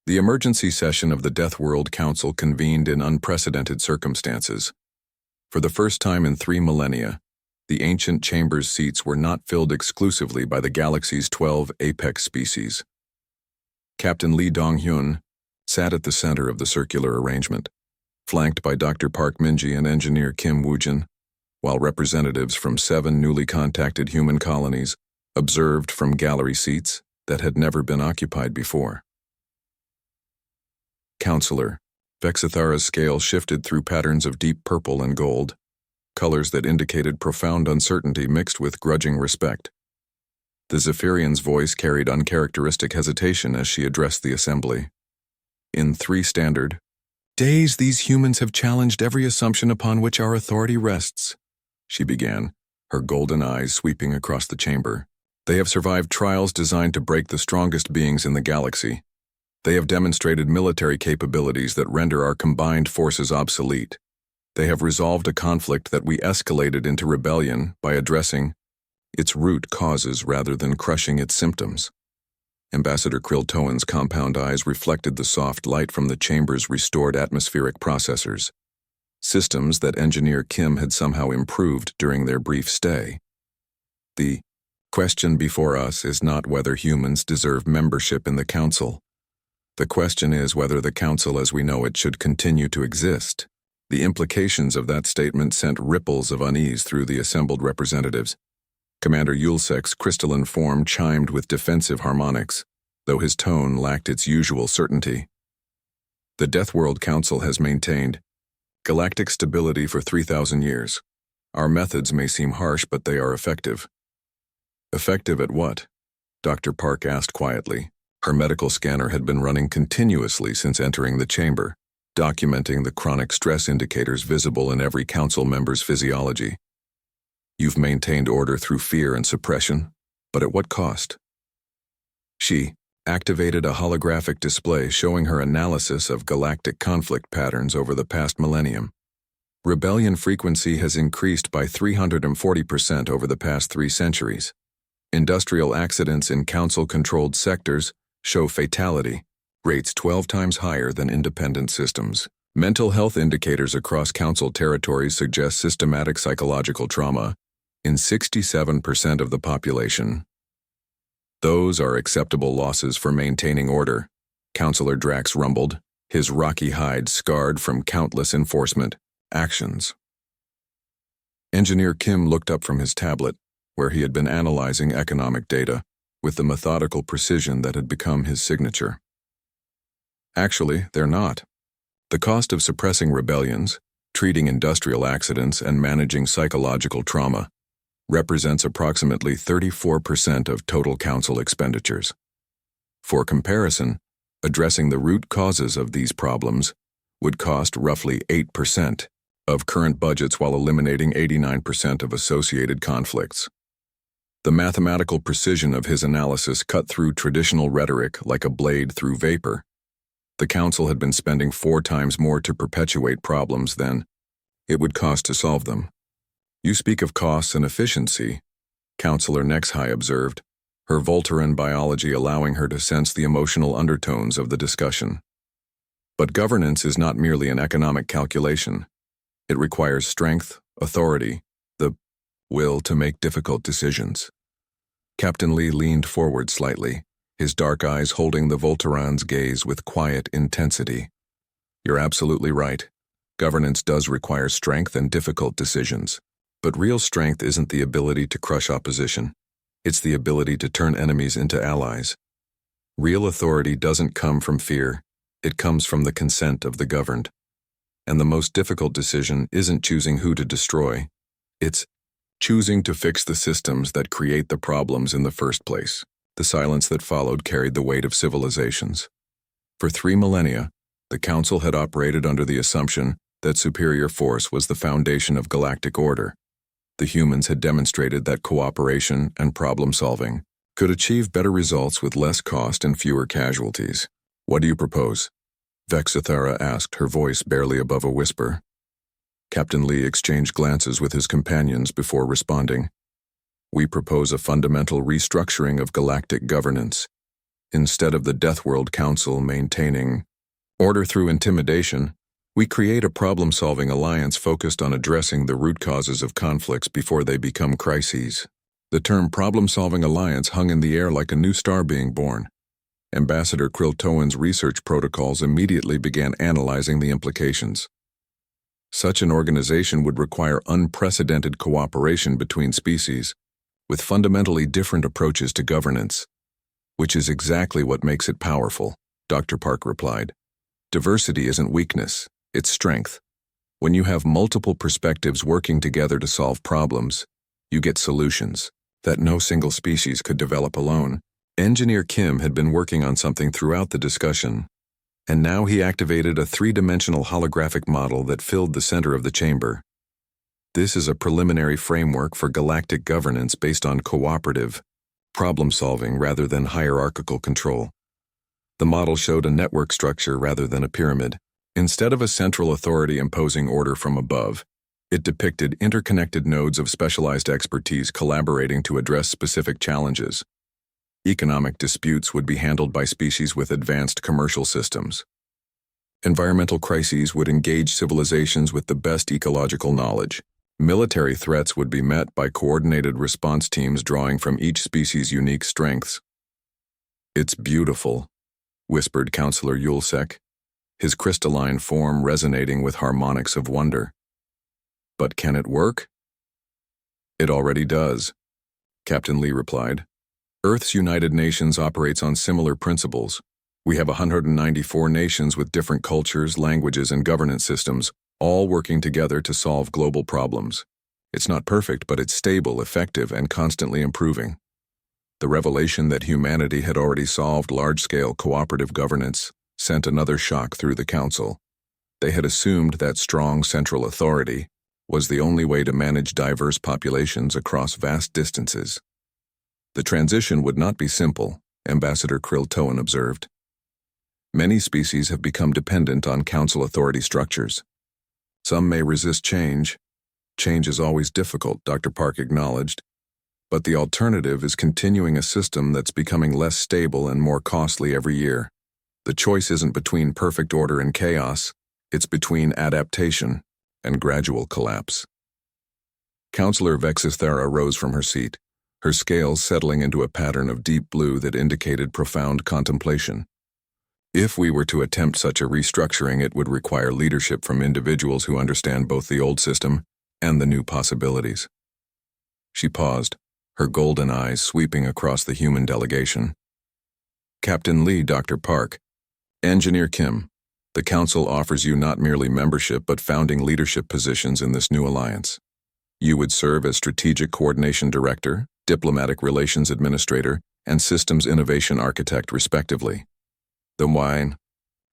The emergency session of the Death World Council convened in unprecedented circumstances. For the first time in 3 millennia, the ancient chamber's seats were not filled exclusively by the galaxy's 12 apex species. Captain Lee Dong-hyun sat at the center of the circular arrangement, flanked by Dr. Park Min-ji and engineer Kim Woo-jin, while representatives from 7 newly contacted human colonies observed from gallery seats that had never been occupied before. Counselor, Vexithara's scale shifted through patterns of deep purple and gold, colors that indicated profound uncertainty mixed with grudging respect. The Zephyrian's voice carried uncharacteristic hesitation as she addressed the assembly. In 3 standard days, these humans have challenged every assumption upon which our authority rests, she began, her golden eyes sweeping across the chamber. They have survived trials designed to break the strongest beings in the galaxy. They have demonstrated military capabilities that render our combined forces obsolete. They have resolved a conflict that we escalated into rebellion by addressing its root causes rather than crushing its symptoms. Ambassador Krill-Toan's compound eyes reflected the soft light from the chamber's restored atmospheric processors, systems that Engineer Kim had somehow improved during their brief stay. The question before us is not whether humans deserve membership in the Council. The question is whether the Council as we know it should continue to exist. The implications of that statement sent ripples of unease through the assembled representatives. Commander Yulsek's crystalline form chimed with defensive harmonics, though his tone lacked its usual certainty. The Death World Council has maintained galactic stability for 3,000 years. Our methods may seem harsh, but they are effective. Effective at what? Dr. Park asked quietly. Her medical scanner had been running continuously since entering the chamber, documenting the chronic stress indicators visible in every council member's physiology. You've maintained order through fear and suppression, but at what cost? She activated a holographic display showing her analysis of galactic conflict patterns over the past millennium. Rebellion frequency has increased by 340% over the past 3 centuries. Industrial accidents in council-controlled sectors show fatality rates 12 times higher than independent systems. Mental health indicators across council territories suggest systematic psychological trauma in 67% of the population. Those are acceptable losses for maintaining order, Councillor Drax rumbled, his rocky hide scarred from countless enforcement actions. Engineer Kim looked up from his tablet, where he had been analyzing economic data, with the methodical precision that had become his signature. Actually, they're not. The cost of suppressing rebellions, treating industrial accidents, and managing psychological trauma represents approximately 34% of total council expenditures. For comparison, addressing the root causes of these problems would cost roughly 8% of current budgets while eliminating 89% of associated conflicts. The mathematical precision of his analysis cut through traditional rhetoric like a blade through vapor. The council had been spending 4 times more to perpetuate problems than it would cost to solve them. You speak of costs and efficiency, Councillor Nexhigh observed, her Volteran biology allowing her to sense the emotional undertones of the discussion. But governance is not merely an economic calculation. It requires strength, authority, the will to make difficult decisions. Captain Lee leaned forward slightly, his dark eyes holding the Volteran's gaze with quiet intensity. You're absolutely right. Governance does require strength and difficult decisions. But real strength isn't the ability to crush opposition. It's the ability to turn enemies into allies. Real authority doesn't come from fear. It comes from the consent of the governed. And the most difficult decision isn't choosing who to destroy. It's choosing to fix the systems that create the problems in the first place. The silence that followed carried the weight of civilizations. For 3 millennia, the Council had operated under the assumption that superior force was the foundation of galactic order. The humans had demonstrated that cooperation and problem-solving could achieve better results with less cost and fewer casualties. What do you propose? Vexithara asked, her voice barely above a whisper. Captain Lee exchanged glances with his companions before responding. We propose a fundamental restructuring of galactic governance. Instead of the Death World Council maintaining order through intimidation, we create a problem-solving alliance focused on addressing the root causes of conflicts before they become crises. The term problem-solving alliance hung in the air like a new star being born. Ambassador Kriltoan's research protocols immediately began analyzing the implications. Such an organization would require unprecedented cooperation between species, with fundamentally different approaches to governance, which is exactly what makes it powerful, Dr. Park replied. Diversity isn't weakness, it's strength. When you have multiple perspectives working together to solve problems, you get solutions that no single species could develop alone. Engineer Kim had been working on something throughout the discussion, and now he activated a three-dimensional holographic model that filled the center of the chamber. This is a preliminary framework for galactic governance based on cooperative problem-solving rather than hierarchical control. The model showed a network structure rather than a pyramid. Instead of a central authority imposing order from above, it depicted interconnected nodes of specialized expertise collaborating to address specific challenges. Economic disputes would be handled by species with advanced commercial systems. Environmental crises would engage civilizations with the best ecological knowledge. Military threats would be met by coordinated response teams drawing from each species' unique strengths. "It's beautiful," whispered Counselor Yulsek, his crystalline form resonating with harmonics of wonder. "But can it work?" "It already does," Captain Lee replied. "Earth's United Nations operates on similar principles. We have 194 nations with different cultures, languages, and governance systems, all working together to solve global problems. It's not perfect, but it's stable, effective, and constantly improving." The revelation that humanity had already solved large-scale cooperative governance sent another shock through the Council. They had assumed that strong central authority was the only way to manage diverse populations across vast distances. The transition would not be simple, Ambassador Kriltoan observed. Many species have become dependent on Council authority structures. Some may resist change. Change is always difficult, Dr. Park acknowledged. But the alternative is continuing a system that's becoming less stable and more costly every year. The choice isn't between perfect order and chaos, it's between adaptation and gradual collapse. Counselor Vexithara rose from her seat, her scales settling into a pattern of deep blue that indicated profound contemplation. If we were to attempt such a restructuring, it would require leadership from individuals who understand both the old system and the new possibilities. She paused, her golden eyes sweeping across the human delegation. "Captain Lee, Dr. Park, Engineer Kim, the Council offers you not merely membership but founding leadership positions in this new alliance. You would serve as Strategic Coordination Director, Diplomatic Relations Administrator, and Systems Innovation Architect, respectively." The wine.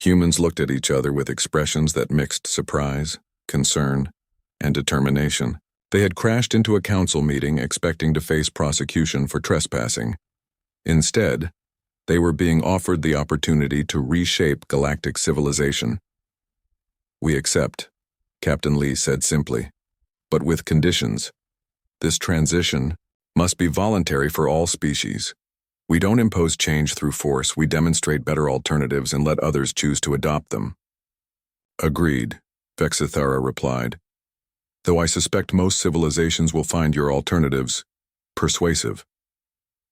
Humans looked at each other with expressions that mixed surprise, concern, and determination. They had crashed into a council meeting expecting to face prosecution for trespassing. Instead, they were being offered the opportunity to reshape galactic civilization. "We accept," Captain Lee said simply, "but with conditions. This transition must be voluntary for all species. We don't impose change through force, we demonstrate better alternatives and let others choose to adopt them." "Agreed," Vexithara replied, "though I suspect most civilizations will find your alternatives persuasive."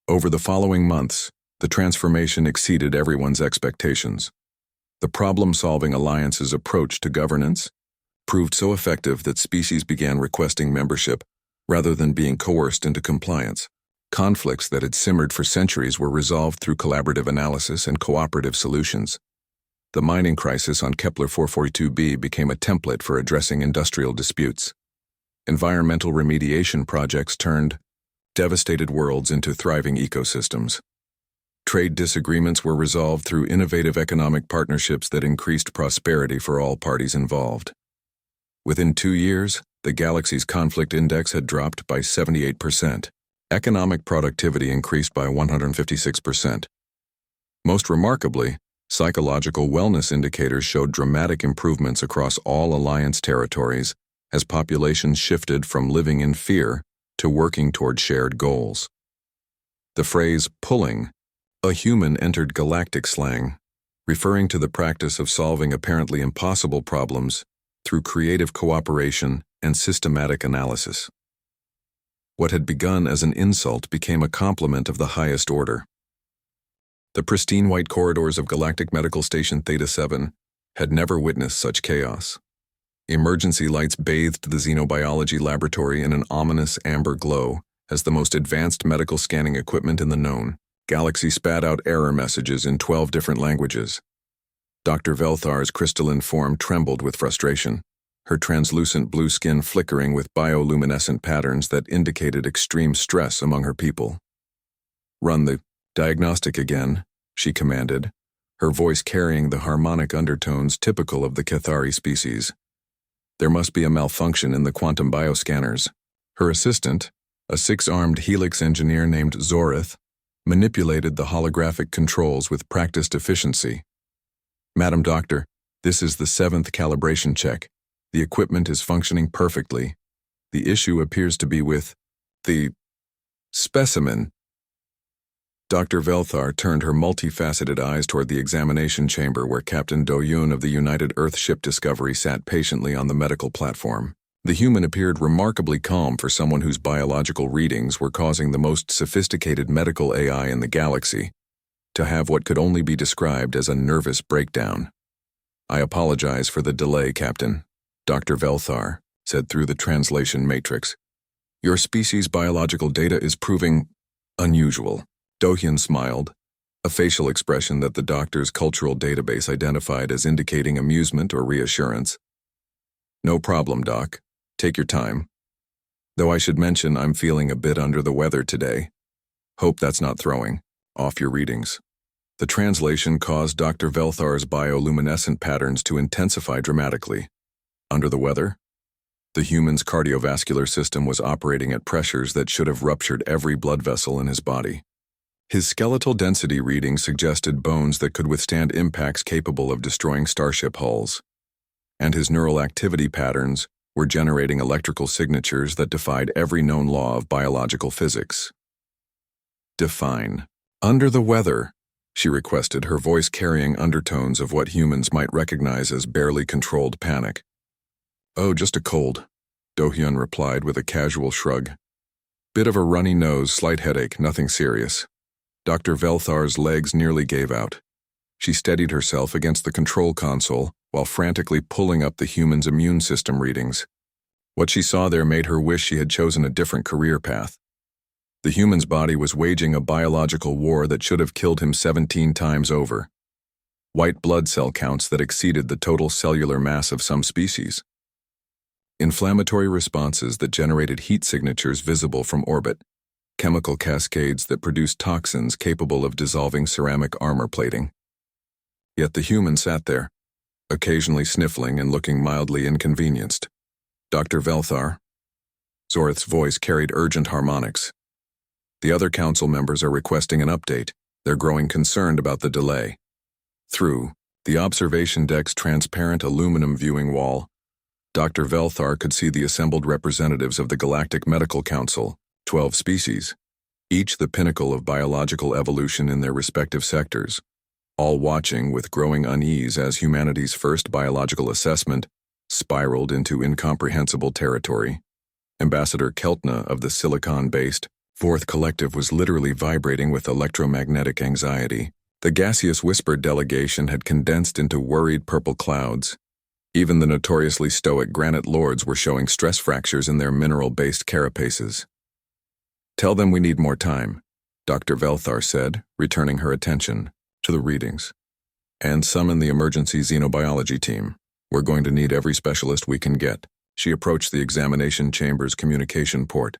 Over the following months, the transformation exceeded everyone's expectations. The problem-solving alliance's approach to governance proved so effective that species began requesting membership rather than being coerced into compliance. Conflicts that had simmered for centuries were resolved through collaborative analysis and cooperative solutions. The mining crisis on Kepler 442b became a template for addressing industrial disputes. Environmental remediation projects turned devastated worlds into thriving ecosystems. Trade disagreements were resolved through innovative economic partnerships that increased prosperity for all parties involved. Within 2 years, the galaxy's conflict index had dropped by 78%. Economic productivity increased by 156%. Most remarkably, psychological wellness indicators showed dramatic improvements across all alliance territories as populations shifted from living in fear to working toward shared goals. The phrase "pulling" A human entered galactic slang, referring to the practice of solving apparently impossible problems through creative cooperation and systematic analysis. What had begun as an insult became a compliment of the highest order. The pristine white corridors of Galactic Medical Station Theta-7 had never witnessed such chaos. Emergency lights bathed the xenobiology laboratory in an ominous amber glow as the most advanced medical scanning equipment in the known galaxy spat out error messages in 12 different languages. Dr. Velthar's crystalline form trembled with frustration, her translucent blue skin flickering with bioluminescent patterns that indicated extreme stress among her people. "Run the diagnostic again," she commanded, her voice carrying the harmonic undertones typical of the Cathari species. "There must be a malfunction in the quantum bioscanners." Her assistant, a 6-armed helix engineer named Zorith, manipulated the holographic controls with practiced efficiency. "Madam Doctor, this is the 7th calibration check. The equipment is functioning perfectly. The issue appears to be with the specimen." Dr. Velthar turned her multifaceted eyes toward the examination chamber where Captain Do-Yun of the United Earth Ship Discovery sat patiently on the medical platform. The human appeared remarkably calm for someone whose biological readings were causing the most sophisticated medical AI in the galaxy to have what could only be described as a nervous breakdown. "I apologize for the delay, Captain," Dr. Velthar said through the translation matrix. "Your species' biological data is proving unusual." Do-Hyun smiled, a facial expression that the doctor's cultural database identified as indicating amusement or reassurance. "No problem, Doc. Take your time. Though I should mention I'm feeling a bit under the weather today. Hope that's not throwing off your readings." The translation caused Dr. Velthar's bioluminescent patterns to intensify dramatically. Under the weather? The human's cardiovascular system was operating at pressures that should have ruptured every blood vessel in his body. His skeletal density readings suggested bones that could withstand impacts capable of destroying starship hulls. And his neural activity patterns were generating electrical signatures that defied every known law of biological physics. "Define." "Under the weather," she requested, her voice carrying undertones of what humans might recognize as barely controlled panic. "Oh, just a cold," Do-Hyun replied with a casual shrug. "Bit of a runny nose, slight headache, nothing serious." Dr. Velthar's legs nearly gave out. She steadied herself against the control console while frantically pulling up the human's immune system readings. What she saw there made her wish she had chosen a different career path. The human's body was waging a biological war that should have killed him 17 times over. White blood cell counts that exceeded the total cellular mass of some species. Inflammatory responses that generated heat signatures visible from orbit. Chemical cascades that produced toxins capable of dissolving ceramic armor plating. Yet the human sat there, occasionally sniffling and looking mildly inconvenienced. "Dr. Velthar." Zorith's voice carried urgent harmonics. "The other council members are requesting an update. They're growing concerned about the delay." Through the observation deck's transparent aluminum viewing wall, Dr. Velthar could see the assembled representatives of the Galactic Medical Council, 12 species, each the pinnacle of biological evolution in their respective sectors, all watching with growing unease as humanity's first biological assessment spiraled into incomprehensible territory. Ambassador Keltna of the Silicon-based Fourth Collective was literally vibrating with electromagnetic anxiety. The gaseous whispered delegation had condensed into worried purple clouds. Even the notoriously stoic granite lords were showing stress fractures in their mineral-based carapaces. "Tell them we need more time," Dr. Velthar said, returning her attention to the readings. "And summon the emergency xenobiology team. We're going to need every specialist we can get." She approached the examination chamber's communication port.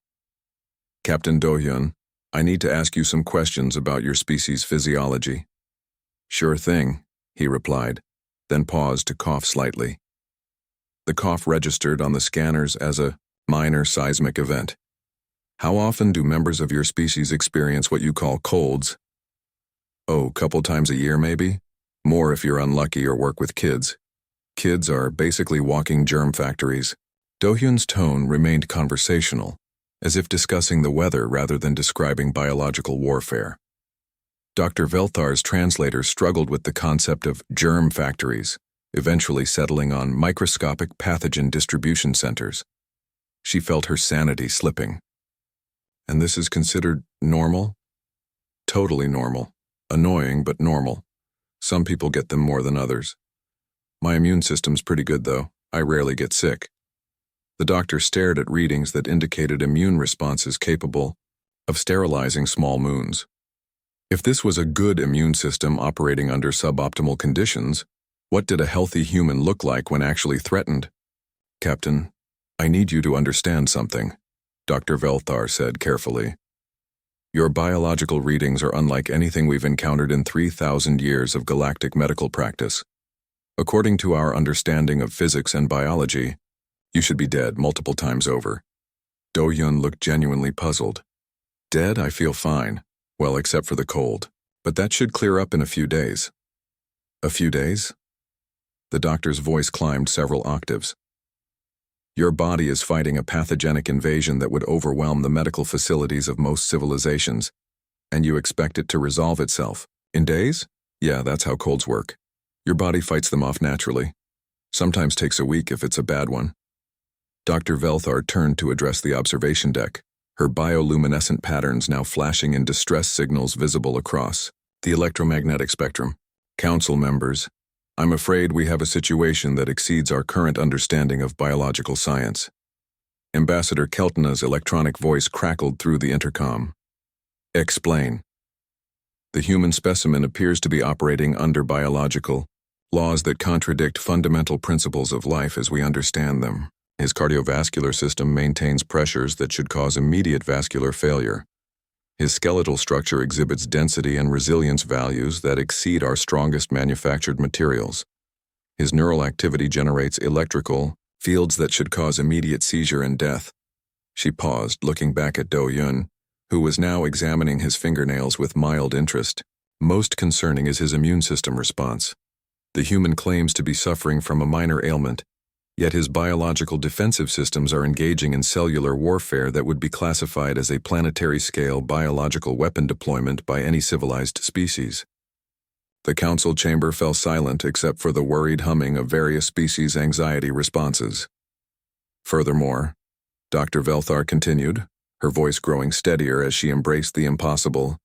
"Captain Do-Hyun, I need to ask you some questions about your species' physiology." "Sure thing," he replied, then paused to cough slightly. The cough registered on the scanners as a minor seismic event. "How often do members of your species experience what you call colds?" "Oh, couple times a year maybe? More if you're unlucky or work with kids. Kids are basically walking germ factories." Do-Hyun's tone remained conversational, as if discussing the weather rather than describing biological warfare. Dr. Velthar's translator struggled with the concept of germ factories, eventually settling on microscopic pathogen distribution centers. She felt her sanity slipping. And this is considered normal? Totally normal. Annoying, but normal. Some people get them more than others. My immune system's pretty good, though. I rarely get sick. The doctor stared at readings that indicated immune responses capable of sterilizing small moons. If this was a good immune system operating under suboptimal conditions, what did a healthy human look like when actually threatened? Captain, I need you to understand something, Dr. Velthar said carefully. Your biological readings are unlike anything we've encountered in 3,000 years of galactic medical practice. According to our understanding of physics and biology, you should be dead multiple times over. Do-Yun looked genuinely puzzled. Dead? I feel fine. Well, except for the cold. But that should clear up in a few days. A few days? The doctor's voice climbed several octaves. Your body is fighting a pathogenic invasion that would overwhelm the medical facilities of most civilizations, and you expect it to resolve itself. In days? Yeah, that's how colds work. Your body fights them off naturally. Sometimes takes a week if it's a bad one. Dr. Velthar turned to address the observation deck, her bioluminescent patterns now flashing in distress signals visible across the electromagnetic spectrum. Council members, I'm afraid we have a situation that exceeds our current understanding of biological science. Ambassador Keltna's electronic voice crackled through the intercom. Explain. The human specimen appears to be operating under biological laws that contradict fundamental principles of life as we understand them. His cardiovascular system maintains pressures that should cause immediate vascular failure. His skeletal structure exhibits density and resilience values that exceed our strongest manufactured materials. His neural activity generates electrical fields that should cause immediate seizure and death. She paused, looking back at Do-Yun, who was now examining his fingernails with mild interest. Most concerning is his immune system response. The human claims to be suffering from a minor ailment, yet his biological defensive systems are engaging in cellular warfare that would be classified as a planetary-scale biological weapon deployment by any civilized species. The council chamber fell silent except for the worried humming of various species' anxiety responses. Furthermore, Dr. Velthar continued, her voice growing steadier as she embraced the impossible.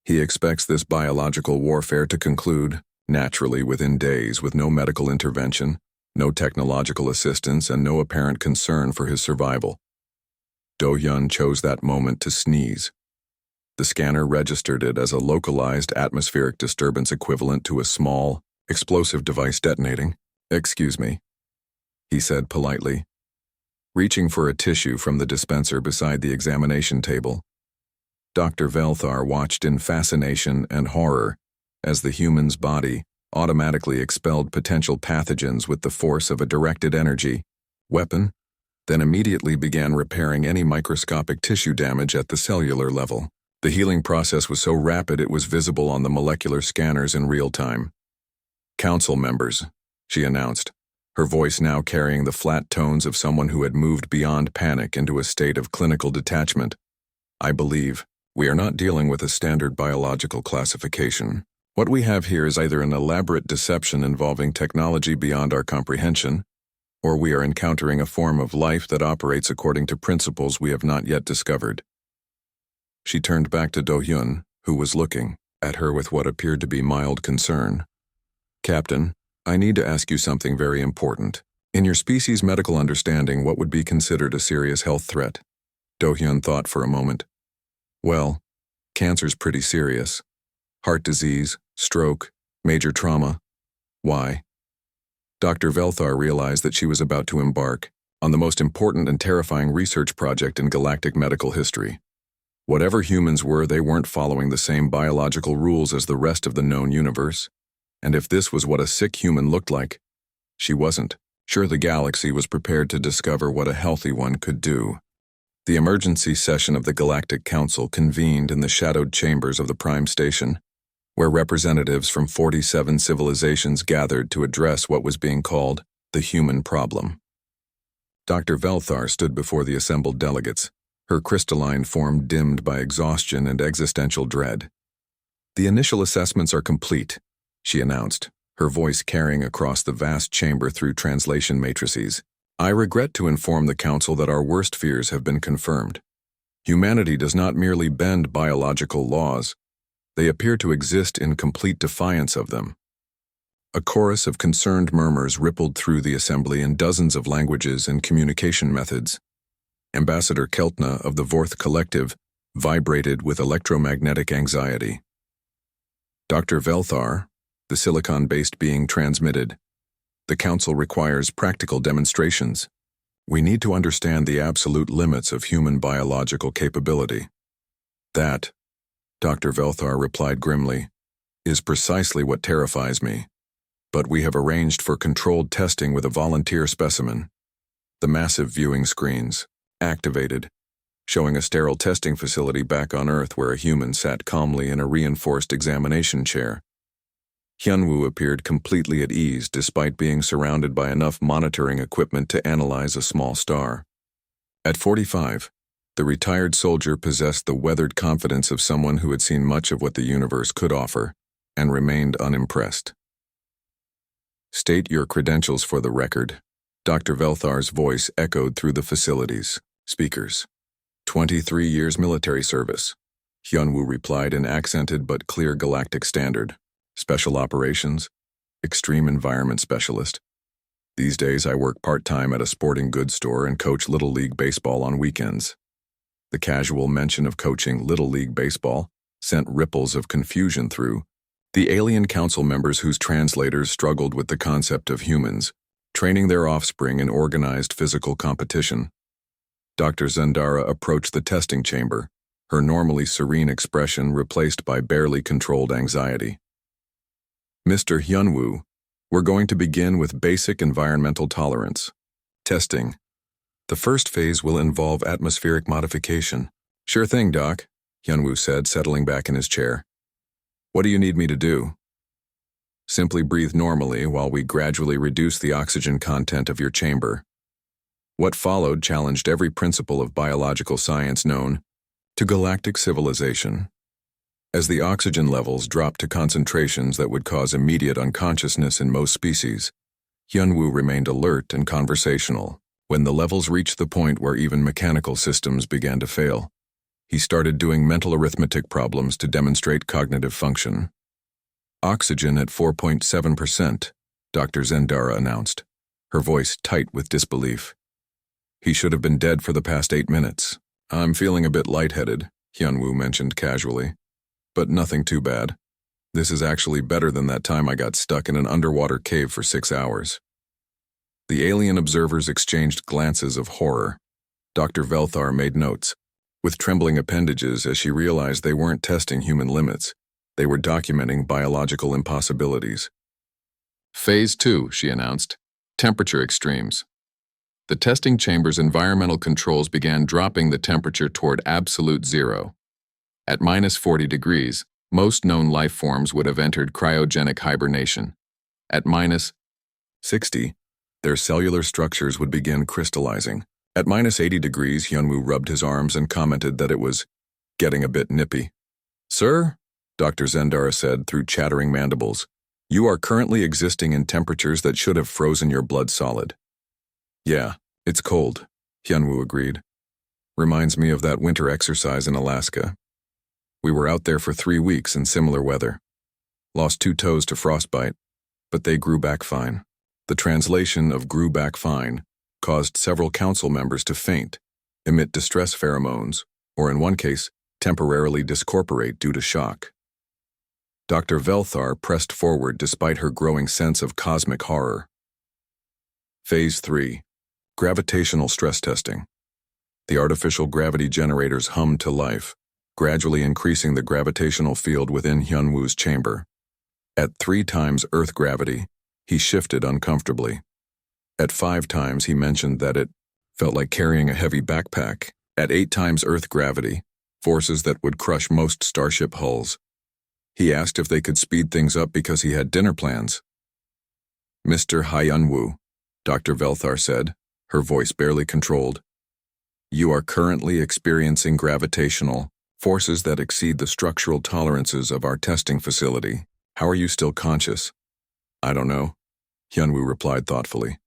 He expects this biological warfare to conclude, naturally within days with no medical intervention, no technological assistance, and no apparent concern for his survival. Do-Yun chose that moment to sneeze. The scanner registered it as a localized atmospheric disturbance equivalent to a small, explosive device detonating. Excuse me, he said politely. Reaching for a tissue from the dispenser beside the examination table, Dr. Velthar watched in fascination and horror as the human's body automatically expelled potential pathogens with the force of a directed energy weapon, then immediately began repairing any microscopic tissue damage at the cellular level. The healing process was so rapid it was visible on the molecular scanners in real time. Council members, she announced, her voice now carrying the flat tones of someone who had moved beyond panic into a state of clinical detachment. I believe we are not dealing with a standard biological classification. What we have here is either an elaborate deception involving technology beyond our comprehension, or we are encountering a form of life that operates according to principles we have not yet discovered. She turned back to Do-Yun, who was looking at her with what appeared to be mild concern. Captain, I need to ask you something very important. In your species' medical understanding, what would be considered a serious health threat? Do-Yun thought for a moment. Well, cancer's pretty serious. Heart disease, stroke, major trauma. Why? Dr. Velthar realized that she was about to embark on the most important and terrifying research project in galactic medical history. Whatever humans were, they weren't following the same biological rules as the rest of the known universe. And if this was what a sick human looked like, she wasn't. Sure, the galaxy was prepared to discover what a healthy one could do. The emergency session of the Galactic Council convened in the shadowed chambers of the Prime Station, where representatives from 47 civilizations gathered to address what was being called the human problem. Dr. Velthar stood before the assembled delegates, her crystalline form dimmed by exhaustion and existential dread. The initial assessments are complete, she announced, her voice carrying across the vast chamber through translation matrices. I regret to inform the Council that our worst fears have been confirmed. Humanity does not merely bend biological laws, they appear to exist in complete defiance of them. A chorus of concerned murmurs rippled through the assembly in dozens of languages and communication methods. Ambassador Keltna of the Vorth Collective vibrated with electromagnetic anxiety. Dr. Velthar, the silicon-based being transmitted. The Council requires practical demonstrations. We need to understand the absolute limits of human biological capability. That, Dr. Velthar replied grimly, is precisely what terrifies me. But we have arranged for controlled testing with a volunteer specimen. The massive viewing screens, activated, showing a sterile testing facility back on Earth where a human sat calmly in a reinforced examination chair. Hyunwoo appeared completely at ease despite being surrounded by enough monitoring equipment to analyze a small star. At 45, the retired soldier possessed the weathered confidence of someone who had seen much of what the universe could offer and remained unimpressed. State your credentials for the record. Dr. Velthar's voice echoed through the facility's speakers. 23 years military service, Hyunwoo replied in accented but clear galactic standard. Special operations, extreme environment specialist. These days I work part-time at a sporting goods store and coach Little League Baseball on weekends. The casual mention of coaching Little League Baseball sent ripples of confusion through the alien council members whose translators struggled with the concept of humans, training their offspring in organized physical competition. Dr. Zendara approached the testing chamber, her normally serene expression replaced by barely controlled anxiety. Mr. Hyunwoo, we're going to begin with basic environmental tolerance. Testing. The first phase will involve atmospheric modification. Sure thing, Doc, Hyunwoo said, settling back in his chair. What do you need me to do? Simply breathe normally while we gradually reduce the oxygen content of your chamber. What followed challenged every principle of biological science known to galactic civilization. As the oxygen levels dropped to concentrations that would cause immediate unconsciousness in most species, Hyunwoo remained alert and conversational. When the levels reached the point where even mechanical systems began to fail, he started doing mental arithmetic problems to demonstrate cognitive function. Oxygen at 4.7%, Dr. Zendara announced, her voice tight with disbelief. He should have been dead for the past 8 minutes. I'm feeling a bit lightheaded, Hyunwoo mentioned casually. But nothing too bad. This is actually better than that time I got stuck in an underwater cave for 6 hours. The alien observers exchanged glances of horror. Dr. Velthar made notes, with trembling appendages as she realized they weren't testing human limits. They were documenting biological impossibilities. Phase 2, she announced. Temperature extremes. The testing chamber's environmental controls began dropping the temperature toward absolute zero. At minus 40 degrees, most known life forms would have entered cryogenic hibernation. At minus 60, their cellular structures would begin crystallizing. At minus 80 degrees, Hyunwoo rubbed his arms and commented that it was getting a bit nippy. Sir, Dr. Zendara said through chattering mandibles, you are currently existing in temperatures that should have frozen your blood solid. Yeah, it's cold, Hyunwoo agreed. Reminds me of that winter exercise in Alaska. We were out there for 3 weeks in similar weather. Lost 2 toes to frostbite, but they grew back fine. The translation of grew back fine caused several council members to faint, emit distress pheromones, or in one case, temporarily discorporate due to shock. Dr. Velthar pressed forward despite her growing sense of cosmic horror. Phase 3. Gravitational stress testing. The artificial gravity generators hummed to life, gradually increasing the gravitational field within Hyunwoo's chamber. At 3 times Earth gravity, he shifted uncomfortably. At 5 times, he mentioned that it felt like carrying a heavy backpack. At 8 times Earth gravity, forces that would crush most starship hulls. He asked if they could speed things up because he had dinner plans. Mr. Hyunwoo, Dr. Velthar said, her voice barely controlled. You are currently experiencing gravitational Forces that exceed the structural tolerances of our testing facility. How are you still conscious? I don't know, Hyunwoo replied thoughtfully.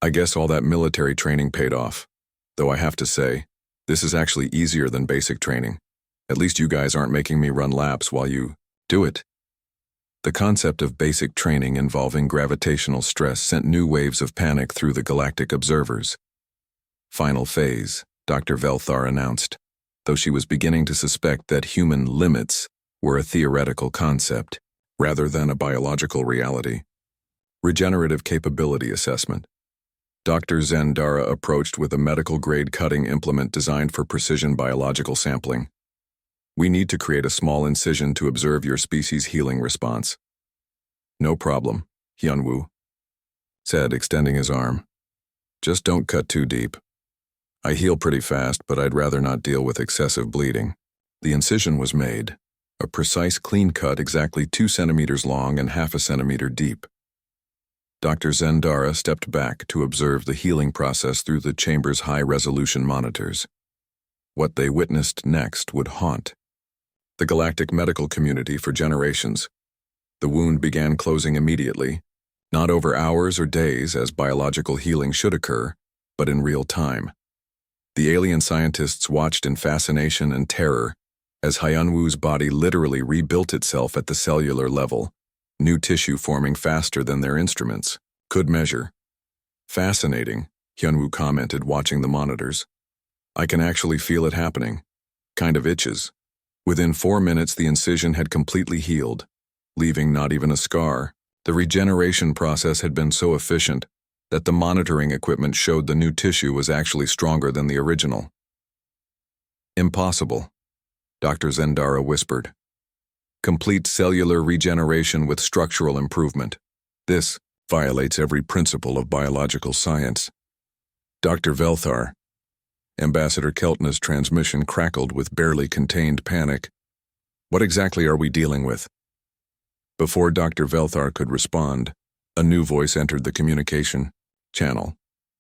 I guess all that military training paid off. Though I have to say, this is actually easier than basic training. At least you guys aren't making me run laps while you do it. The concept of basic training involving gravitational stress sent new waves of panic through the galactic observers. Final phase, Dr. Velthar announced, though she was beginning to suspect that human limits were a theoretical concept rather than a biological reality. Regenerative capability assessment. Dr. Zendara approached with a medical-grade cutting implement designed for precision biological sampling. We need to create a small incision to observe your species' healing response. No problem, Hyunwoo said, extending his arm. Just don't cut too deep. I heal pretty fast, but I'd rather not deal with excessive bleeding. The incision was made, a precise clean cut exactly 2 centimeters long and half a centimeter deep. Dr. Zendara stepped back to observe the healing process through the chamber's high-resolution monitors. What they witnessed next would haunt the galactic medical community for generations. The wound began closing immediately, not over hours or days as biological healing should occur, but in real time. The alien scientists watched in fascination and terror as Hyunwoo's body literally rebuilt itself at the cellular level, new tissue forming faster than their instruments could measure. Fascinating, Hyunwoo commented, watching the monitors. I can actually feel it happening. Kind of itches. Within 4 minutes, the incision had completely healed, leaving not even a scar. The regeneration process had been so efficient that the monitoring equipment showed the new tissue was actually stronger than the original. Impossible, Dr. Zendara whispered. Complete cellular regeneration with structural improvement. This violates every principle of biological science. Dr. Velthar. Ambassador Keltna's transmission crackled with barely contained panic. What exactly are we dealing with? Before Dr. Velthar could respond, a new voice entered the communication channel.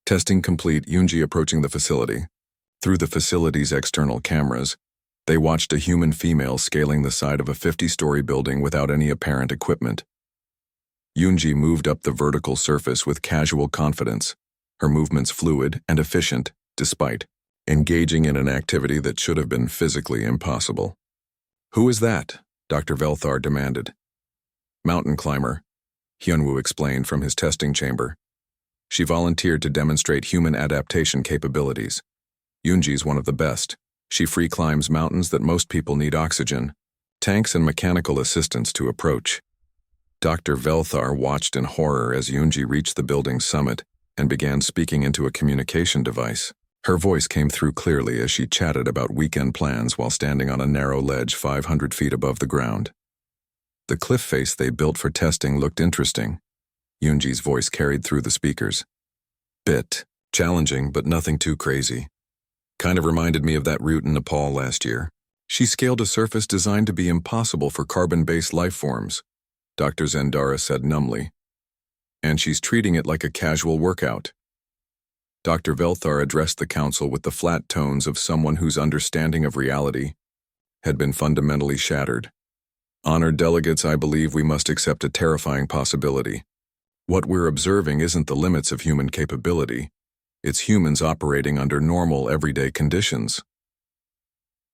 Testing complete. Yoonji approaching the facility. Through the facility's external cameras, they watched a human female scaling the side of a 50-story building without any apparent equipment. Yoonji moved up the vertical surface with casual confidence, her movements fluid and efficient, despite engaging in an activity that should have been physically impossible. Who is that? Dr. Velthar demanded. Mountain climber, Hyunwoo explained from his testing chamber. She volunteered to demonstrate human adaptation capabilities. Yoonji's one of the best. She free climbs mountains that most people need oxygen, tanks and mechanical assistance to approach. Dr. Velthar watched in horror as Yoonji reached the building's summit and began speaking into a communication device. Her voice came through clearly as she chatted about weekend plans while standing on a narrow ledge 500 feet above the ground. The cliff face they built for testing looked interesting. Yoonji's voice carried through the speakers. Bit challenging, but nothing too crazy. Kind of reminded me of that route in Nepal last year. She scaled a surface designed to be impossible for carbon-based life forms, Dr. Zendara said numbly. And she's treating it like a casual workout. Dr. Velthar addressed the council with the flat tones of someone whose understanding of reality had been fundamentally shattered. Honored delegates, I believe we must accept a terrifying possibility. What we're observing isn't the limits of human capability. It's humans operating under normal, everyday conditions.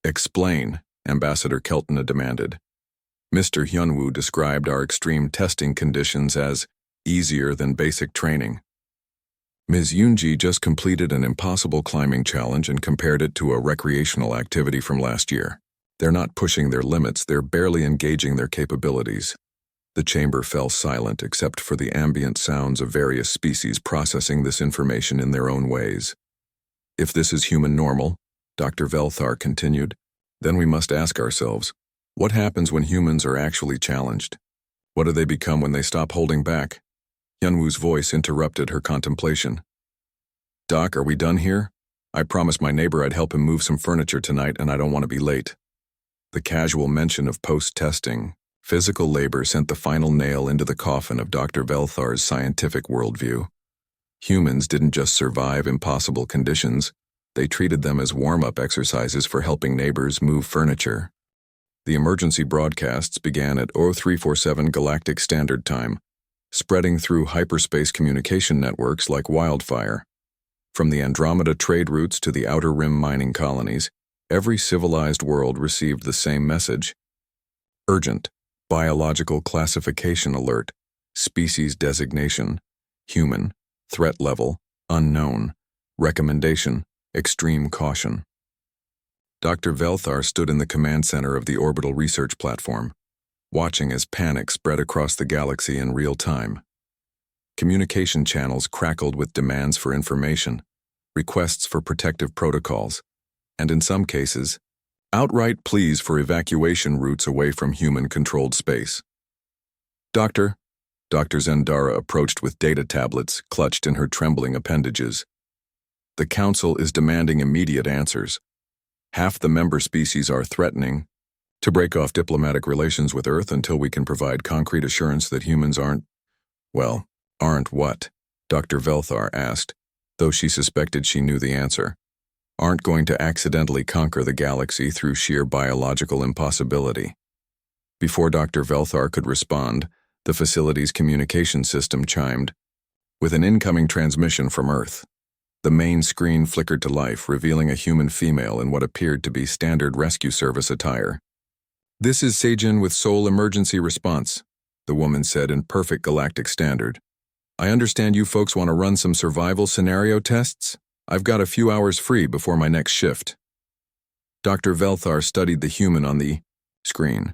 Explain, Ambassador Keltna demanded. Mr. Hyunwoo described our extreme testing conditions as easier than basic training. Ms. Yoonji just completed an impossible climbing challenge and compared it to a recreational activity from last year. They're not pushing their limits, they're barely engaging their capabilities. The chamber fell silent except for the ambient sounds of various species processing this information in their own ways. If this is human normal, Dr. Velthar continued, then we must ask ourselves, what happens when humans are actually challenged? What do they become when they stop holding back? Hyunwoo's voice interrupted her contemplation. Doc, are we done here? I promised my neighbor I'd help him move some furniture tonight and I don't want to be late. The casual mention of post-testing, physical labor sent the final nail into the coffin of Dr. Velthar's scientific worldview. Humans didn't just survive impossible conditions, They treated them as warm-up exercises for helping neighbors move furniture. The emergency broadcasts began at 0347 Galactic Standard Time, spreading through hyperspace communication networks like wildfire. From the Andromeda trade routes to the Outer Rim mining colonies, every civilized world received the same message. Urgent, biological classification alert, species designation, human, threat level, unknown, recommendation, extreme caution. Dr. Velthar stood in the command center of the orbital research platform, watching as panic spread across the galaxy in real time. Communication channels crackled with demands for information, requests for protective protocols, and in some cases, outright pleas for evacuation routes away from human-controlled space. Dr. Zendara approached with data tablets clutched in her trembling appendages. The Council is demanding immediate answers. Half the member species are threatening to break off diplomatic relations with Earth until we can provide concrete assurance that humans aren't what? Dr. Velthar asked, though she suspected she knew the answer. Aren't going to accidentally conquer the galaxy through sheer biological impossibility. Before Dr. Velthar could respond, the facility's communication system chimed with an incoming transmission from Earth. The main screen flickered to life, revealing a human female in what appeared to be standard rescue service attire. "This is Seijin with Seoul Emergency Response," the woman said in perfect galactic standard. "I understand you folks want to run some survival scenario tests? I've got a few hours free before my next shift." Dr. Velthar studied the human on the screen.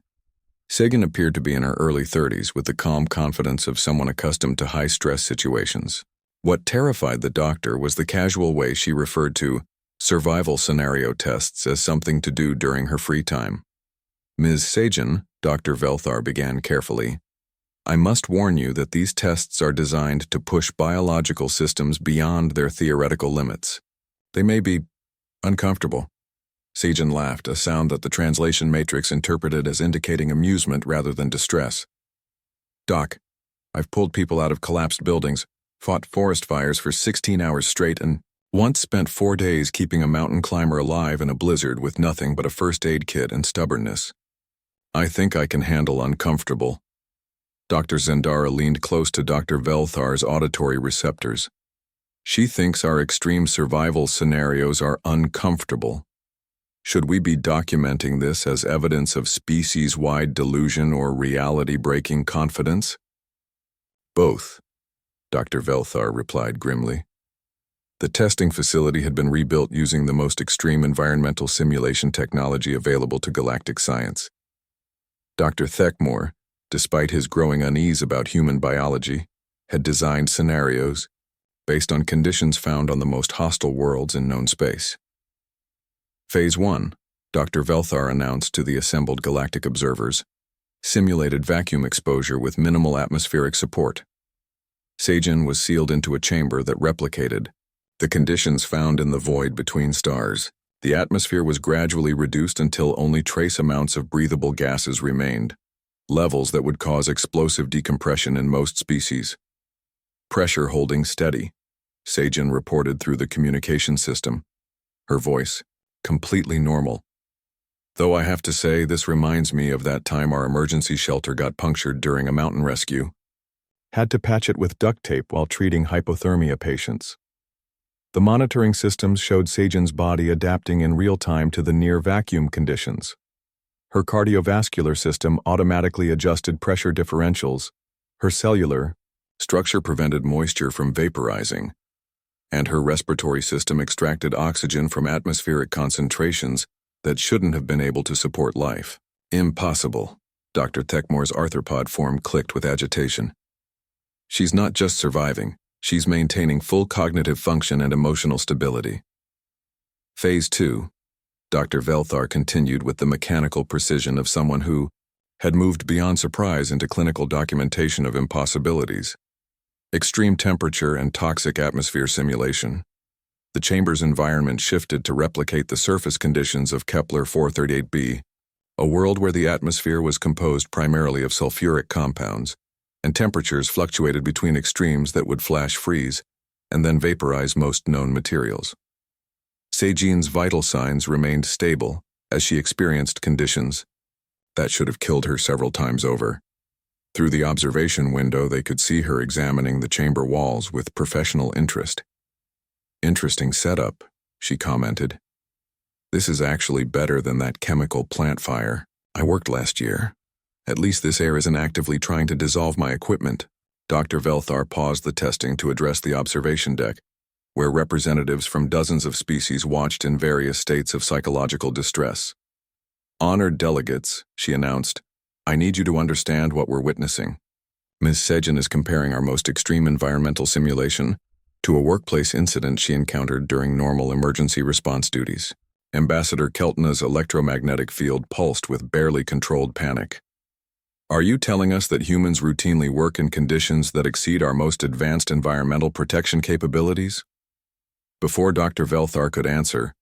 Sagan appeared to be in her early 30s with the calm confidence of someone accustomed to high-stress situations. What terrified the doctor was the casual way she referred to survival scenario tests as something to do during her free time. "Ms. Sagan," Dr. Velthar began carefully, "I must warn you that these tests are designed to push biological systems beyond their theoretical limits. They may be uncomfortable." Sagan laughed, a sound that the translation matrix interpreted as indicating amusement rather than distress. "Doc, I've pulled people out of collapsed buildings, fought forest fires for 16 hours straight, and once spent 4 days keeping a mountain climber alive in a blizzard with nothing but a first aid kit and stubbornness. I think I can handle uncomfortable." Dr. Zendara leaned close to Dr. Velthar's auditory receptors. "She thinks our extreme survival scenarios are uncomfortable. Should we be documenting this as evidence of species-wide delusion or reality-breaking confidence?" "Both," Dr. Velthar replied grimly. The testing facility had been rebuilt using the most extreme environmental simulation technology available to galactic science. Dr. Thekmore, despite his growing unease about human biology, had designed scenarios based on conditions found on the most hostile worlds in known space. Phase 1, Dr. Velthar announced to the assembled galactic observers, simulated vacuum exposure with minimal atmospheric support. Sagan was sealed into a chamber that replicated the conditions found in the void between stars. The atmosphere was gradually reduced until only trace amounts of breathable gases remained, levels that would cause explosive decompression in most species. "Pressure holding steady," Sagan reported through the communication system, her voice completely normal. "Though I have to say, this reminds me of that time our emergency shelter got punctured during a mountain rescue. Had to patch it with duct tape while treating hypothermia patients." The monitoring systems showed Sagan's body adapting in real time to the near vacuum conditions. Her cardiovascular system automatically adjusted pressure differentials, her cellular structure prevented moisture from vaporizing, and her respiratory system extracted oxygen from atmospheric concentrations that shouldn't have been able to support life. "Impossible." Dr. Thekmore's arthropod form clicked with agitation. "She's not just surviving, she's maintaining full cognitive function and emotional stability." Phase 2, Dr. Velthar continued with the mechanical precision of someone who had moved beyond surprise into clinical documentation of impossibilities. Extreme temperature and toxic atmosphere simulation. The chamber's environment shifted to replicate the surface conditions of Kepler 438b, a world where the atmosphere was composed primarily of sulfuric compounds, and temperatures fluctuated between extremes that would flash freeze and then vaporize most known materials. Sejin's vital signs remained stable as she experienced conditions that should have killed her several times over. Through the observation window, they could see her examining the chamber walls with professional interest. "Interesting setup," she commented. "This is actually better than that chemical plant fire I worked last year. At least this air isn't actively trying to dissolve my equipment." Dr. Velthar paused the testing to address the observation deck, where representatives from dozens of species watched in various states of psychological distress. "Honored delegates," she announced, "I need you to understand what we're witnessing. Ms. Sejin is comparing our most extreme environmental simulation to a workplace incident she encountered during normal emergency response duties." Ambassador Keltna's electromagnetic field pulsed with barely controlled panic. "Are you telling us that humans routinely work in conditions that exceed our most advanced environmental protection capabilities?" Before Dr. Velthar could answer,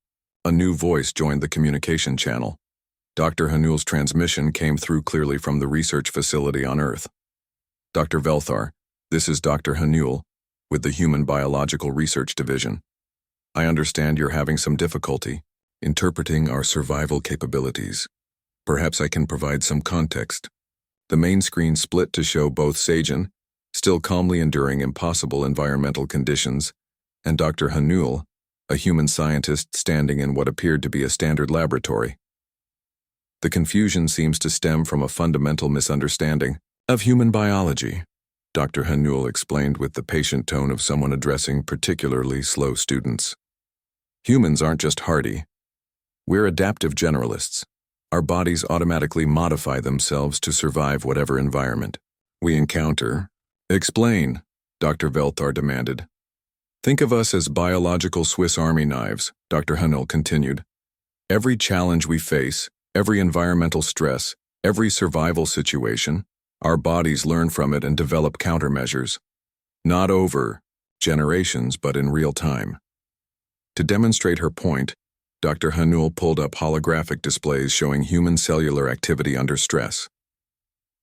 a new voice joined the communication channel. Dr. Hanul's transmission came through clearly from the research facility on Earth. "Dr. Velthar, this is Dr. Hanul, with the Human Biological Research Division. I understand you're having some difficulty interpreting our survival capabilities. Perhaps I can provide some context." The main screen split to show both Sejin, still calmly enduring impossible environmental conditions, and Dr. Hanul, a human scientist standing in what appeared to be a standard laboratory. "The confusion seems to stem from a fundamental misunderstanding of human biology," Dr. Hanul explained with the patient tone of someone addressing particularly slow students. "Humans aren't just hardy. We're adaptive generalists. Our bodies automatically modify themselves to survive whatever environment we encounter." "Explain," Dr. Velthar demanded. "Think of us as biological Swiss Army knives," Dr. Hanul continued. "Every challenge we face, every environmental stress, every survival situation, our bodies learn from it and develop countermeasures. Not over generations, but in real time." To demonstrate her point, Dr. Hanul pulled up holographic displays showing human cellular activity under stress.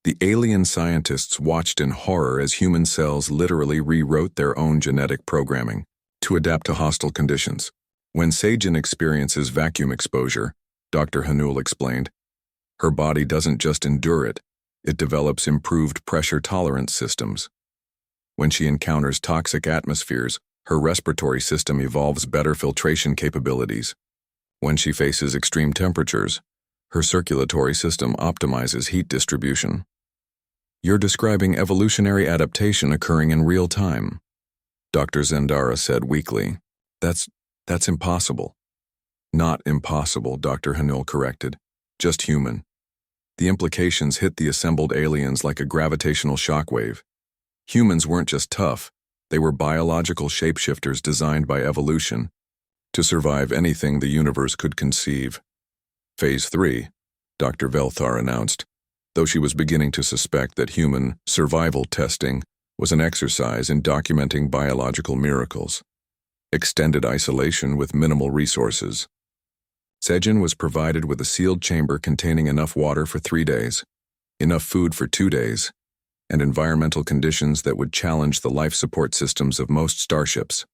The alien scientists watched in horror as human cells literally rewrote their own genetic programming to adapt to hostile conditions. "When Sejin experiences vacuum exposure," Dr. Hanul explained, "her body doesn't just endure it, it develops improved pressure tolerance systems. When she encounters toxic atmospheres, her respiratory system evolves better filtration capabilities. When she faces extreme temperatures, her circulatory system optimizes heat distribution." "You're describing evolutionary adaptation occurring in real time," Dr. Zendara said weakly. That's impossible." "Not impossible," Dr. Hanul corrected. "Just human. The implications hit the assembled aliens like a gravitational shockwave. Humans weren't just tough, they were biological shapeshifters designed by evolution to survive anything the universe could conceive." "Phase 3, Dr. Velthar announced, though she was beginning to suspect that human survival testing was an exercise in documenting biological miracles. Extended isolation with minimal resources. Sejin was provided with a sealed chamber containing enough water for 3 days, enough food for 2 days, and environmental conditions that would challenge the life support systems of most starships.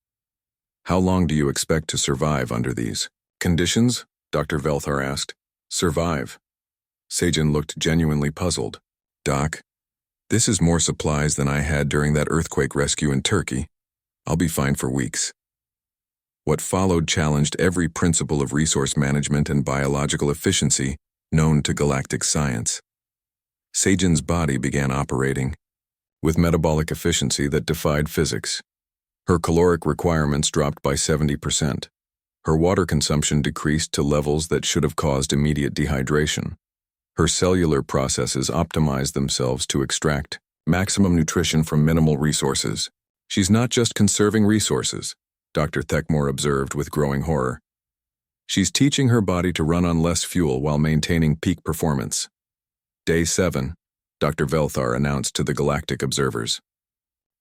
How long do you expect to survive under these conditions?" Dr. Velthar asked. "Survive?" Sejin looked genuinely puzzled. "Doc, this is more supplies than I had during that earthquake rescue in Turkey. I'll be fine for weeks." What followed challenged every principle of resource management and biological efficiency known to galactic science. Sejin's body began operating with metabolic efficiency that defied physics. Her caloric requirements dropped by 70%. Her water consumption decreased to levels that should have caused immediate dehydration. Her cellular processes optimized themselves to extract maximum nutrition from minimal resources. "She's not just conserving resources," Dr. Thekmore observed with growing horror. "She's teaching her body to run on less fuel while maintaining peak performance." Day 7, Dr. Velthar announced to the galactic observers.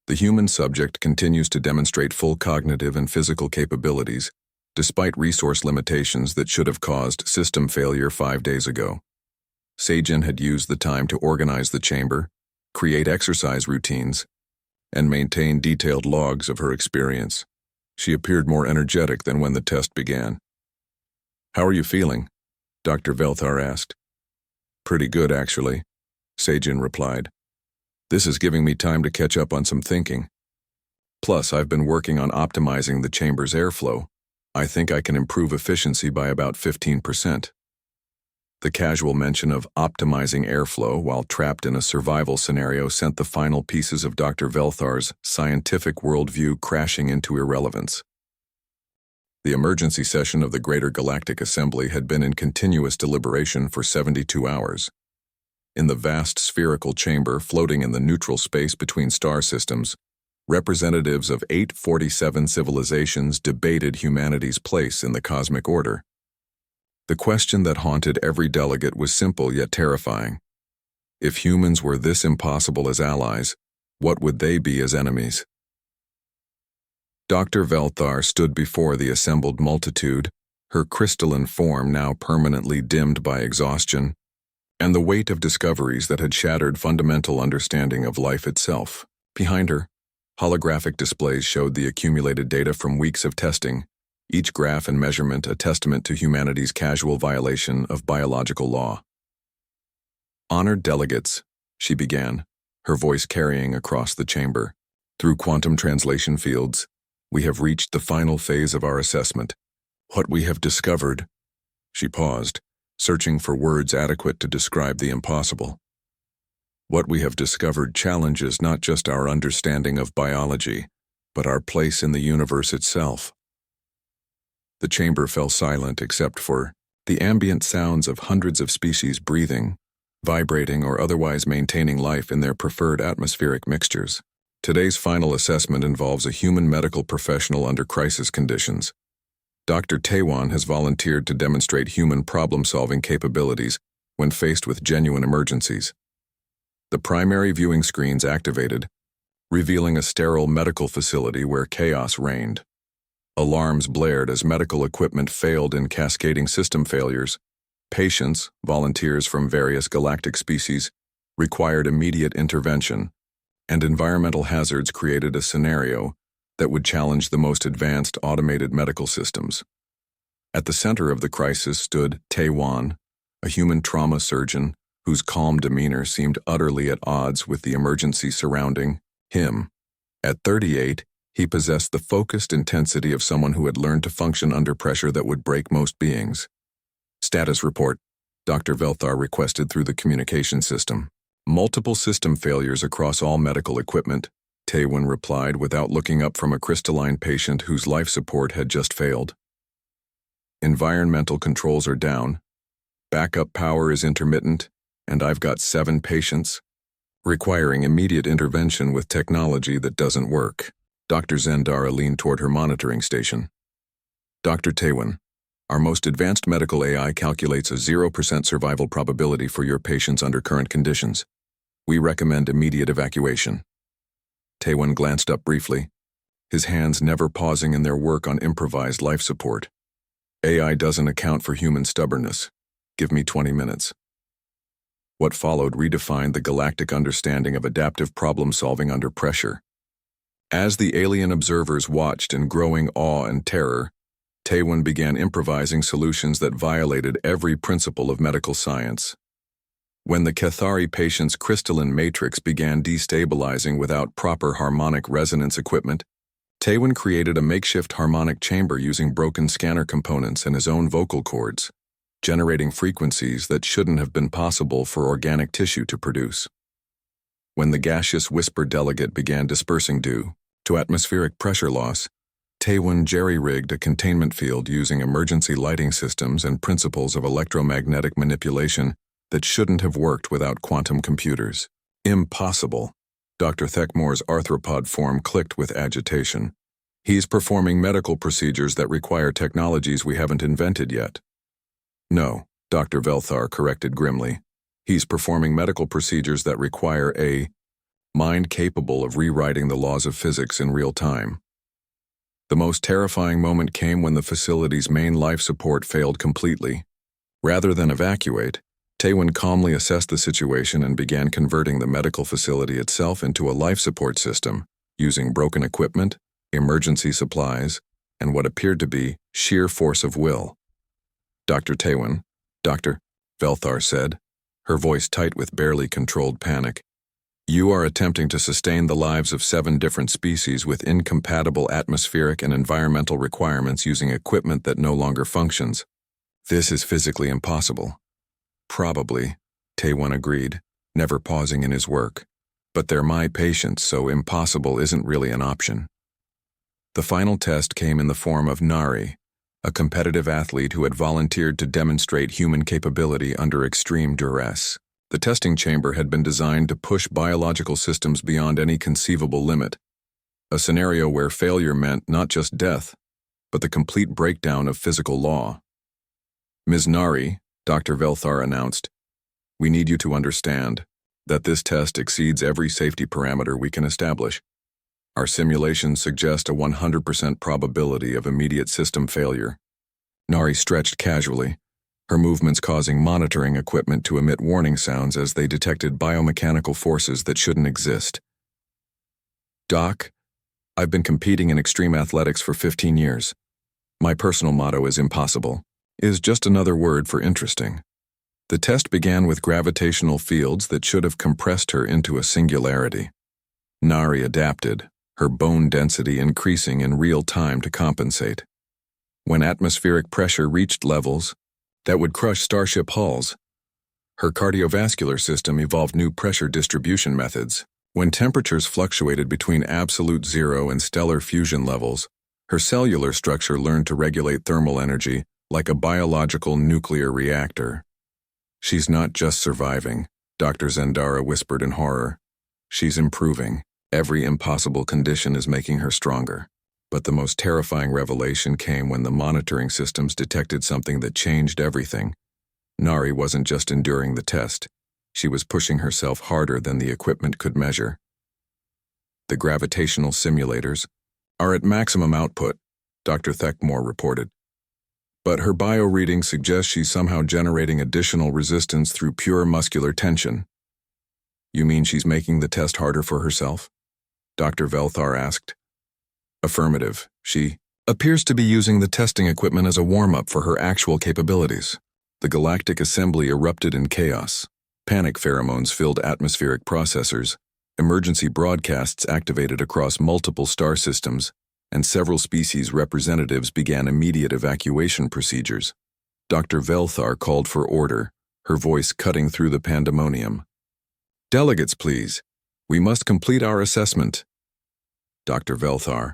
"The human subject continues to demonstrate full cognitive and physical capabilities, despite resource limitations that should have caused system failure 5 days ago. Sejin had used the time to organize the chamber, create exercise routines, and maintain detailed logs of her experience. She appeared more energetic than when the test began. "How are you feeling?" Dr. Velthar asked. "Pretty good, actually," Sajin replied. "This is giving me time to catch up on some thinking. Plus, I've been working on optimizing the chamber's airflow. I think I can improve efficiency by about 15%. The casual mention of optimizing airflow while trapped in a survival scenario sent the final pieces of Dr. Velthar's scientific worldview crashing into irrelevance. The emergency session of the Greater Galactic Assembly had been in continuous deliberation for 72 hours. In the vast spherical chamber floating in the neutral space between star systems, representatives of 847 civilizations debated humanity's place in the cosmic order. The question that haunted every delegate was simple yet terrifying. If humans were this impossible as allies, what would they be as enemies? Dr. Velthar stood before the assembled multitude, her crystalline form now permanently dimmed by exhaustion, and the weight of discoveries that had shattered fundamental understanding of life itself. Behind her, holographic displays showed the accumulated data from weeks of testing, each graph and measurement a testament to humanity's casual violation of biological law. "Honored delegates," she began, her voice carrying across the chamber. "Through quantum translation fields, we have reached the final phase of our assessment. What we have discovered—" She paused, searching for words adequate to describe the impossible. "What we have discovered challenges not just our understanding of biology, but our place in the universe itself." The chamber fell silent except for the ambient sounds of hundreds of species breathing, vibrating, or otherwise maintaining life in their preferred atmospheric mixtures. Today's final assessment involves a human medical professional under crisis conditions. Dr. Taiwan has volunteered to demonstrate human problem-solving capabilities when faced with genuine emergencies. The primary viewing screens activated, revealing a sterile medical facility where chaos reigned. Alarms blared as medical equipment failed in cascading system failures. Patients, volunteers from various galactic species, required immediate intervention, and environmental hazards created a scenario that would challenge the most advanced automated medical systems. At the center of the crisis stood Taiwan, a human trauma surgeon whose calm demeanor seemed utterly at odds with the emergency surrounding him. At 38, he possessed the focused intensity of someone who had learned to function under pressure that would break most beings. "Status report," Dr. Velthar requested through the communication system. "Multiple system failures across all medical equipment," Taiwan replied without looking up from a crystalline patient whose life support had just failed. "Environmental controls are down. Backup power is intermittent, and I've got 7 patients requiring immediate intervention with technology that doesn't work." Dr. Zendara leaned toward her monitoring station. "Dr. Taiwan, our most advanced medical AI calculates a 0% survival probability for your patients under current conditions. We recommend immediate evacuation." Taiwan glanced up briefly, his hands never pausing in their work on improvised life support. "AI doesn't account for human stubbornness. Give me 20 minutes." What followed redefined the galactic understanding of adaptive problem-solving under pressure. As the alien observers watched in growing awe and terror, Taiwan began improvising solutions that violated every principle of medical science. When the Cathari patient's crystalline matrix began destabilizing without proper harmonic resonance equipment, Taiwan created a makeshift harmonic chamber using broken scanner components and his own vocal cords, generating frequencies that shouldn't have been possible for organic tissue to produce. When the gaseous whisper delegate began dispersing due to atmospheric pressure loss, Taiwan jerry-rigged a containment field using emergency lighting systems and principles of electromagnetic manipulation that shouldn't have worked without quantum computers. Impossible. Dr. Thekmore's arthropod form clicked with agitation. "He's performing medical procedures that require technologies we haven't invented yet." "No," Dr. Velthar corrected grimly. "He's performing medical procedures that require a mind capable of rewriting the laws of physics in real time." The most terrifying moment came when the facility's main life support failed completely. Rather than evacuate, Taiwan calmly assessed the situation and began converting the medical facility itself into a life support system, using broken equipment, emergency supplies, and what appeared to be sheer force of will. Dr. Tewin, Dr. Velthar said, her voice tight with barely controlled panic. You are attempting to sustain the lives of 7 different species with incompatible atmospheric and environmental requirements using equipment that no longer functions. This is physically impossible. Probably, Tewin agreed, never pausing in his work. But they're my patients, so impossible isn't really an option. The final test came in the form of Nari, a competitive athlete who had volunteered to demonstrate human capability under extreme duress. The testing chamber had been designed to push biological systems beyond any conceivable limit, a scenario where failure meant not just death, but the complete breakdown of physical law. Ms. Nari, Dr. Velthar announced, we need you to understand that this test exceeds every safety parameter we can establish. Our simulations suggest a 100% probability of immediate system failure. Nari stretched casually, her movements causing monitoring equipment to emit warning sounds as they detected biomechanical forces that shouldn't exist. Doc, I've been competing in extreme athletics for 15 years. My personal motto is impossible, is just another word for interesting. The test began with gravitational fields that should have compressed her into a singularity. Nari adapted, her bone density increasing in real time to compensate. When atmospheric pressure reached levels that would crush starship hulls, her cardiovascular system evolved new pressure distribution methods. When temperatures fluctuated between absolute zero and stellar fusion levels, her cellular structure learned to regulate thermal energy like a biological nuclear reactor. She's not just surviving, Dr. Zendara whispered in horror. She's improving. Every impossible condition is making her stronger. But the most terrifying revelation came when the monitoring systems detected something that changed everything. Nari wasn't just enduring the test. She was pushing herself harder than the equipment could measure. The gravitational simulators are at maximum output, Dr. Thekmore reported. But her bio-reading suggests she's somehow generating additional resistance through pure muscular tension. You mean she's making the test harder for herself? Dr. Velthar asked. Affirmative. She appears to be using the testing equipment as a warm-up for her actual capabilities. The galactic assembly erupted in chaos. Panic pheromones filled atmospheric processors, emergency broadcasts activated across multiple star systems, and several species representatives began immediate evacuation procedures. Dr. Velthar called for order, her voice cutting through the pandemonium. Delegates, please. We must complete our assessment. Dr. Velthar,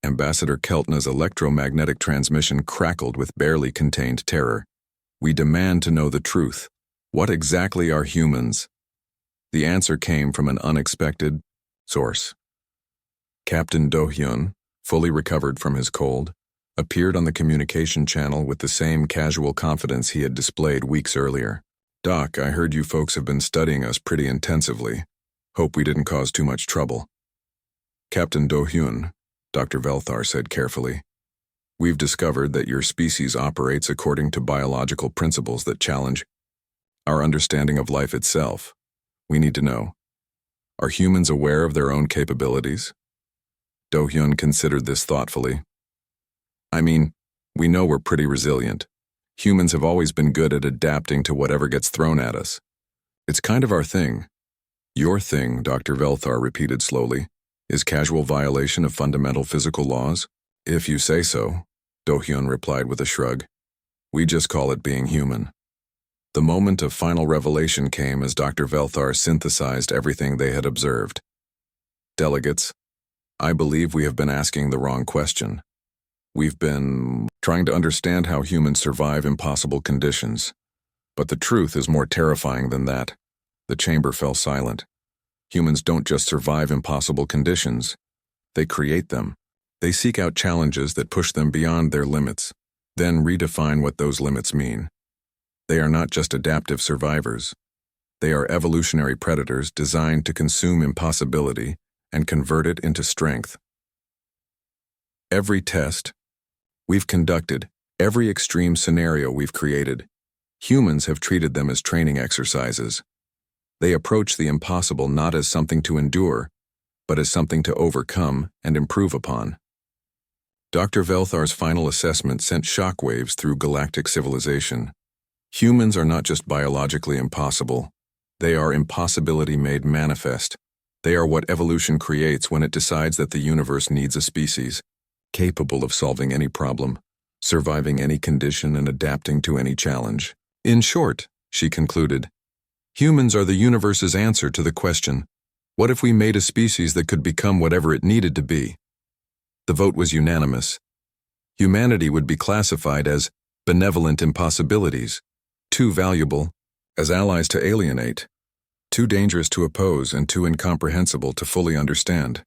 Ambassador Keltna's electromagnetic transmission crackled with barely contained terror. We demand to know the truth. What exactly are humans? The answer came from an unexpected source. Captain Do-hyun, fully recovered from his cold, appeared on the communication channel with the same casual confidence he had displayed weeks earlier. Doc, I heard you folks have been studying us pretty intensively. Hope we didn't cause too much trouble. Captain Do-hyun, Dr. Velthar said carefully, we've discovered that your species operates according to biological principles that challenge our understanding of life itself. We need to know, are humans aware of their own capabilities? Do-hyun considered this thoughtfully. I mean, we know we're pretty resilient. Humans have always been good at adapting to whatever gets thrown at us. It's kind of our thing. Your thing, Dr. Velthar repeated slowly, is casual violation of fundamental physical laws? If you say so, Do-hyun replied with a shrug. We just call it being human. The moment of final revelation came as Dr. Velthar synthesized everything they had observed. Delegates, I believe we have been asking the wrong question. We've been trying to understand how humans survive impossible conditions. But the truth is more terrifying than that. The chamber fell silent. Humans don't just survive impossible conditions. They create them. They seek out challenges that push them beyond their limits, then redefine what those limits mean. They are not just adaptive survivors. They are evolutionary predators designed to consume impossibility and convert it into strength. Every test we've conducted, every extreme scenario we've created, humans have treated them as training exercises. They approach the impossible not as something to endure, but as something to overcome and improve upon. Dr. Velthar's final assessment sent shockwaves through galactic civilization. Humans are not just biologically impossible. They are impossibility made manifest. They are what evolution creates when it decides that the universe needs a species, capable of solving any problem, surviving any condition, and adapting to any challenge. In short, she concluded, humans are the universe's answer to the question, what if we made a species that could become whatever it needed to be? The vote was unanimous. Humanity would be classified as benevolent impossibilities, too valuable as allies to alienate, too dangerous to oppose, and too incomprehensible to fully understand.